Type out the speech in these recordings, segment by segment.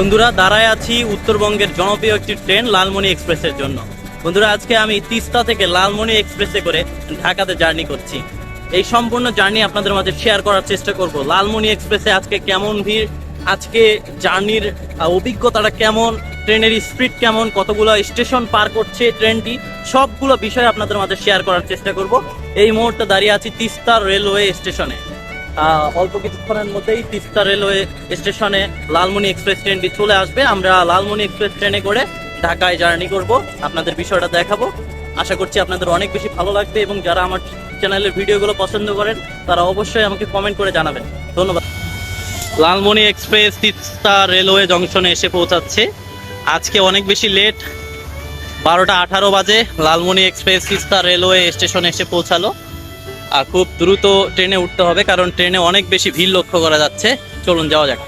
বন্ধুরা দাঁড়ায় আছি উত্তরবঙ্গের জনপ্রিয় একটি ট্রেন লালমনি এক্সপ্রেসের জন্য। বন্ধুরা আজকে আমি তিস্তা থেকে লালমনি এক্সপ্রেসে করে ঢাকাতে জার্নি করছি। এই সম্পূর্ণ জার্নি আপনাদের মাঝে শেয়ার করার চেষ্টা করব। লালমনি এক্সপ্রেসে আজকে কেমন ভিড়, আজকে জার্নির অভিজ্ঞতাটা কেমন, ট্রেনের স্পিড কেমন, কতগুলো স্টেশন পার করছে ট্রেনটি, সবগুলো বিষয় আপনাদের মাঝে শেয়ার করার চেষ্টা করব। এই মুহূর্তে দাঁড়িয়ে আছি তিস্তা রেলওয়ে স্টেশনে। অল্প কিছুক্ষণের মধ্যেই তিস্তা রেলওয়ে স্টেশনে লালমনি এক্সপ্রেস ট্রেনটি চলে আসবে। আমরা লালমনি এক্সপ্রেস ট্রেনে করে ঢাকায় জার্নি করব, আপনাদের বিষয়টা দেখাবো। আশা করছি আপনাদের অনেক বেশি ভালো লাগবে এবং যারা আমার চ্যানেলের ভিডিওগুলো পছন্দ করেন তারা অবশ্যই আমাকে কমেন্ট করে জানাবেন। ধন্যবাদ। লালমনি এক্সপ্রেস তিস্তা রেলওয়ে জংশনে এসে পৌঁছাচ্ছে। আজকে অনেক বেশি লেট, 12টা 18 বাজে লালমনি এক্সপ্রেস তিস্তা রেলওয়ে স্টেশনে এসে পৌঁছালো। আর খুব দ্রুত ট্রেনে উঠতে হবে কারণ ট্রেনে অনেক বেশি ভিড় লক্ষ্য করা যাচ্ছে। চলুন যাওয়া যাক।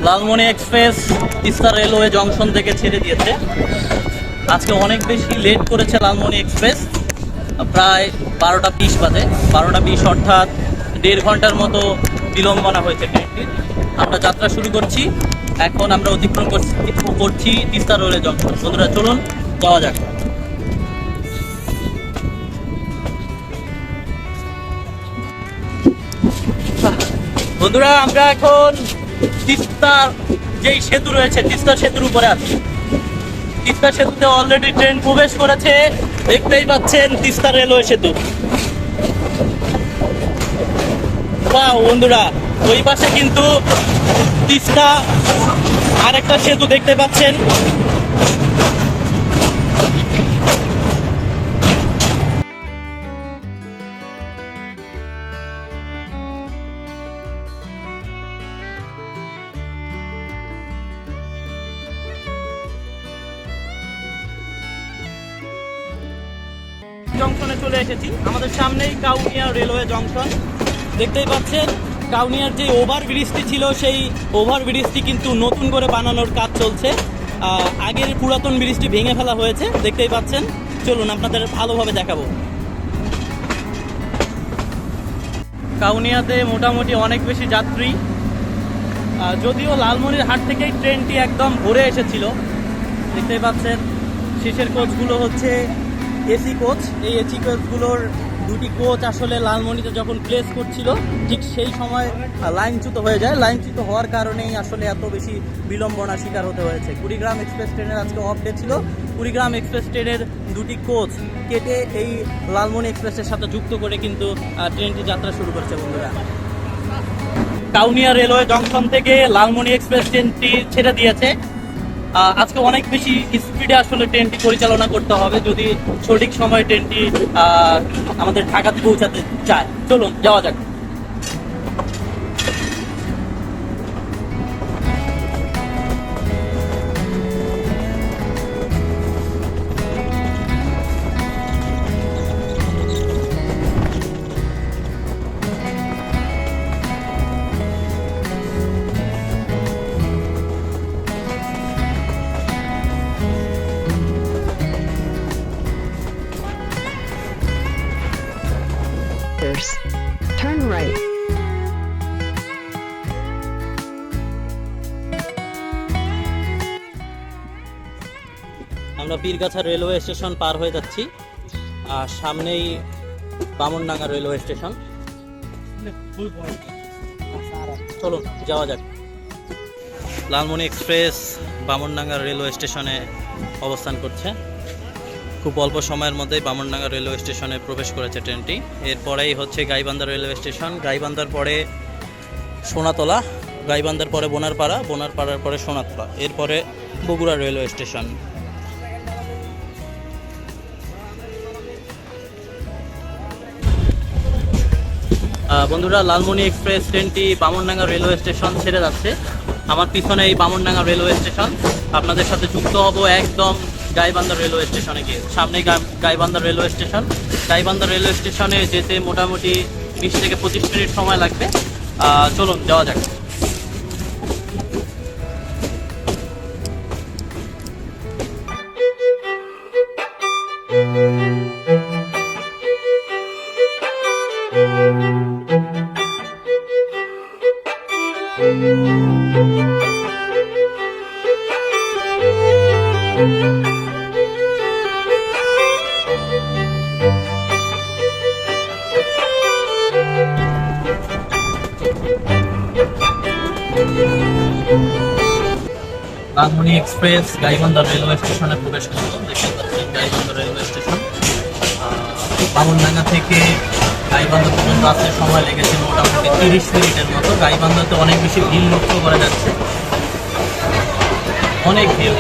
Lalmoni express Teesta railway junction থেকে ছেড়ে দিয়েছে। আজকে অনেক বেশি লেট করেছে লালমনি এক্সপ্রেস, প্রায় 12টা 20 বাজে। 12টা 20 অর্থাৎ 1.5 ঘন্টার মতো বিলম্বনা হয়েছে ট্রেনটির। আমরা যাত্রা শুরু করছি। এখন আমরা অতিক্রম করছি তিস্তা রেলওয়ে জংশন। বন্ধুরা চলুন যাওয়া যাক। বন্ধুরা আমরা এখন তিস্তার যেই সেতু রয়েছে, তিস্তা সেতুর উপরে আছি। তিস্তা সেতুতে অলরেডি ট্রেন প্রবেশ করেছে, দেখতেই পাচ্ছেন তিস্তা রেলওয়ে সেতু। বাহ বন্ধুরা, ওই পাশে কিন্তু তিস্তা আরেকটা সেতু দেখতে পাচ্ছেন। জংশনে চলে এসেছি। আমাদের সামনেই কাউনিয়া রেলওয়ে জংশন দেখতেই পাচ্ছেন। কাউনিয়ার যে ওভার ব্রিজটি ছিল সেই ওভার ব্রিজটি কিন্তু নতুন করে বানানোর কাজ চলছে। আগের পুরাতন ব্রিজটি ভেঙে ফেলা হয়েছে, দেখতেই পাচ্ছেন। চলুন আপনাদের ভালোভাবে দেখাবো। কাউনিয়াতে মোটামুটি অনেক বেশি যাত্রী, যদিও লালমনির হাট থেকেই ট্রেনটি একদম ভরে এসেছিল। দেখতেই পাচ্ছেন শেষের কোচগুলো হচ্ছে এসি কোচ। এই এসি কোচগুলোর দুটি কোচ আসলে লালমনিতে যখন প্লেস করছিল ঠিক সেই সময় লাইনচ্যুত হয়ে যায়। লাইনচ্যুত হওয়ার কারণেই আসলে এত বেশি বিলম্বনার শিকার হতে হয়েছে। কুড়িগ্রাম এক্সপ্রেস ট্রেনের আজকে অফ ডে ছিল। কুড়িগ্রাম এক্সপ্রেস ট্রেনের দুটি কোচ কেটে এই লালমনি এক্সপ্রেসের সাথে যুক্ত করে কিন্তু ট্রেনটি যাত্রা শুরু করছে। বন্ধুরা কাউনিয়া রেলওয়ে জংশন থেকে লালমনি এক্সপ্রেস ট্রেনটি ছেড়ে দিয়েছে। আজকে অনেক বেশি স্পিডে আসলে ট্রেনটি পরিচালনা করতে হবে যদি সঠিক সময়ে ট্রেনটি আমাদের ঢাকাতে পৌঁছাতে চায়। চলুন যাওয়া যাক। Turn right. আমরা পীরগাছা রেলওয়ে স্টেশন পার হয়ে যাচ্ছি। আর সামনেই বামনডাঙ্গা রেলওয়ে স্টেশন। চলুন যাওয়া যাক। লালমনি এক্সপ্রেস বামনডাঙ্গা রেলওয়ে স্টেশনে অবস্থান করছে। খুব অল্প সময়ের মধ্যেই বামনডাঙ্গা রেলওয়ে স্টেশনে প্রবেশ করেছে ট্রেনটি। এরপরেই হচ্ছে গাইবান্ধা রেলওয়ে স্টেশন। গাইবান্ধার পরে সোনাতলা, গাইবান্ধার পরে বোনারপাড়া, বোনারপাড়ার পরে সোনাতলা, এরপরে বগুড়া রেলওয়ে স্টেশন। বন্ধুরা লালমনি এক্সপ্রেস ট্রেনটি বামনডাঙ্গা রেলওয়ে স্টেশন ছেড়ে যাচ্ছে। আমার পিছনে এই বামনডাঙ্গা রেলওয়ে স্টেশন। আপনাদের সাথে যুক্ত হব একদম গাইবান্ধা রেলওয়ে স্টেশনে গিয়ে। সামনে Gaibandha railway station. Gaibandha railway স্টেশনে যেতে মোটামুটি 20 থেকে 25 মিনিট সময় লাগবে। চলুন যাওয়া যাক। লালমনি এক্সপ্রেস গাইবান্ধা রেলওয়ে স্টেশনে প্রবেশ করলো। দেখতে পাচ্ছেন গাইবান্ধা রেলওয়ে স্টেশন। বামনডাঙ্গা থেকে গাইবান্ধা পর্যন্ত আসতে সময় লেগেছে মোটামুটি 30 মিনিটের মতো। গাইবান্ধাতে অনেক বেশি ভিড় লক্ষ্য করা যাচ্ছে, অনেক ভিড়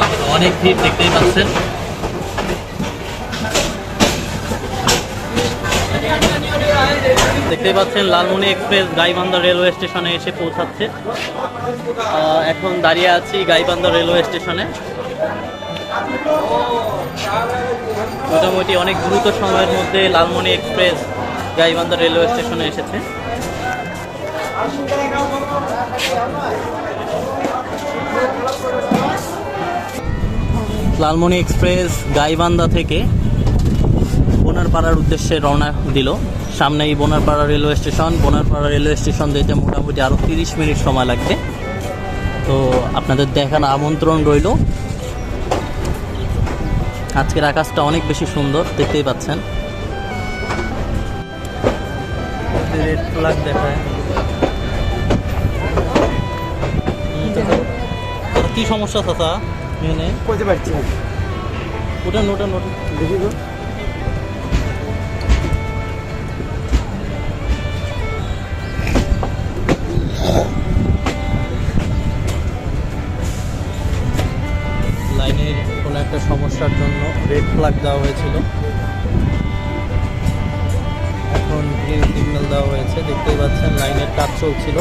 দেখতেই পাচ্ছেন। দেখতেই পাচ্ছেন লালমনি এক্সপ্রেস গাইবান্ধা রেলওয়ে স্টেশনে এসে পৌঁছাচ্ছে। এখন দাঁড়িয়ে আছি গাইবান্ধা রেলওয়ে স্টেশনে। মোটামুটি অনেক দ্রুত সময়ের মধ্যে লালমনি এক্সপ্রেস গাইবান্ধা রেলওয়ে স্টেশনে এসেছে। লালমনি এক্সপ্রেস গাইবান্ধা থেকে বোনারপাড়ার উদ্দেশ্যে রওনা দিল। সামনেই Bonarpara railway station. Bonarpara railway station যেতে মোটামুটি আরও 30 মিনিট সময় লাগবে। তো আপনাদের দেখার আমন্ত্রণ রইল। আজকের আকাশটা অনেক বেশি সুন্দর, দেখতেই পাচ্ছেন। রেড ফ্ল্যাগ দেখায়। কি সমস্যা চাচা? করতে পারছি না। ওটা দেখি তো। লাইনের কোনো একটা সমস্যার জন্য রেড ফ্ল্যাগ দেওয়া হয়েছিল, এখন গ্রিন সিগন্যাল দেওয়া হয়েছে। দেখতেই পাচ্ছেন লাইনের কাজ চলছিল।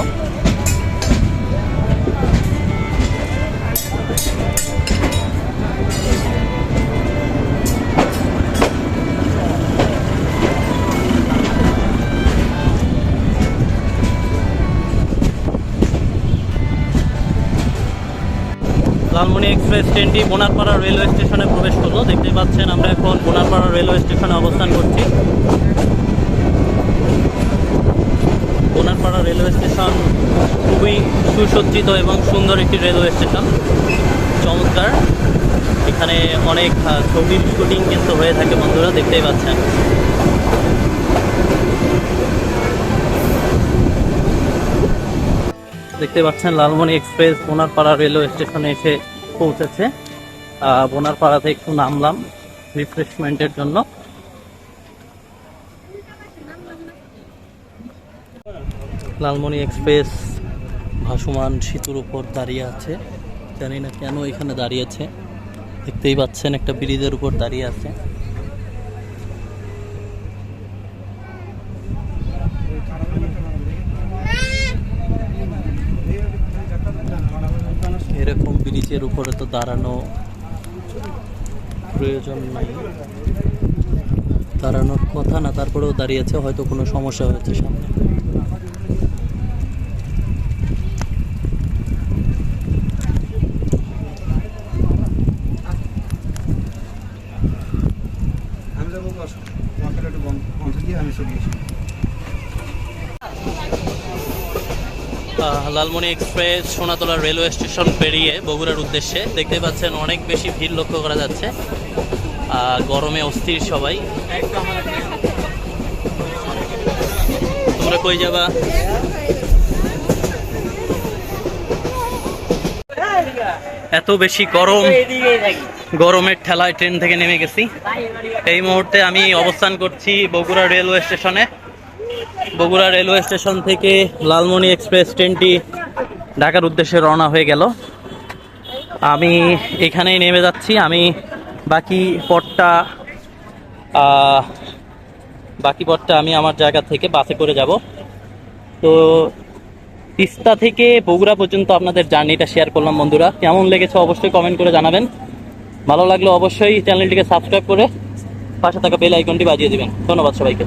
লালমনি এক্সপ্রেস ট্রেনটি বোনারপাড়া রেলওয়ে স্টেশনে প্রবেশ করলো। দেখতে পাচ্ছেন আমরা এখন বোনারপাড়া রেলওয়ে স্টেশনে অবস্থান করছি। বোনারপাড়া রেলওয়ে স্টেশন খুবই সুসজ্জিত এবং সুন্দর একটি রেলওয়ে স্টেশন, চমৎকার। এখানে অনেক ছবির শুটিং কিন্তু হয়ে থাকে বন্ধুরা, দেখতেই পাচ্ছেন। দেখতে পাচ্ছেন লালমনি এক্সপ্রেস বোনারপাড়া রেলওয়ে স্টেশনে এসে পৌঁছেছে। বোনারপাড়াতে একটু নামলাম রিফ্রেশমেন্টের জন্য। লালমনি এক্সপ্রেস ভাসমান সেতুর উপর দাঁড়িয়ে আছে, জানি না কেন এখানে দাঁড়িয়েছে। দেখতেই পাচ্ছেন একটা ব্রিজের উপর দাঁড়িয়ে আছে। এরকম ব্রিজের উপরে তো দাঁড়ানো প্রয়োজন নাই, দাঁড়ানোর কথা না, তারপরেও দাঁড়িয়েছে, হয়তো কোনো সমস্যা হয়েছে সামনে। Lalmoni express Sonatala railway station পেরিয়ে বগুড়ার উদ্দেশ্যে। দেখতে পাচ্ছেন অনেক বেশি ভিড় লক্ষ্য করা যাচ্ছে। গরমে অস্থির সবাই। তোমরা কই যাবা? এত বেশি গরম, গরমের ঠেলায় ট্রেন থেকে নেমে গেছি। এই মুহূর্তে আমি অবস্থান করছি বগুড়া রেলওয়ে স্টেশনে। বগুড়া রেলওয়ে স্টেশন থেকে লালমনি এক্সপ্রেস ট্রেনটি ঢাকার উদ্দেশ্যে রওনা হয়ে গেল। আমি এখানেই নেমে যাচ্ছি। আমি বাকি পথটা আমি আমার জায়গা থেকে বাসে করে যাব। তো তিস্তা থেকে বগুড়া পর্যন্ত আপনাদের জার্নিটা শেয়ার করলাম বন্ধুরা। কেমন লেগেছে অবশ্যই কমেন্ট করে জানাবেন। ভালো লাগলে অবশ্যই চ্যানেলটিকে সাবস্ক্রাইব করে পাশে থাকা বেল আইকনটি বাজিয়ে দিবেন। ধন্যবাদ সবাইকে।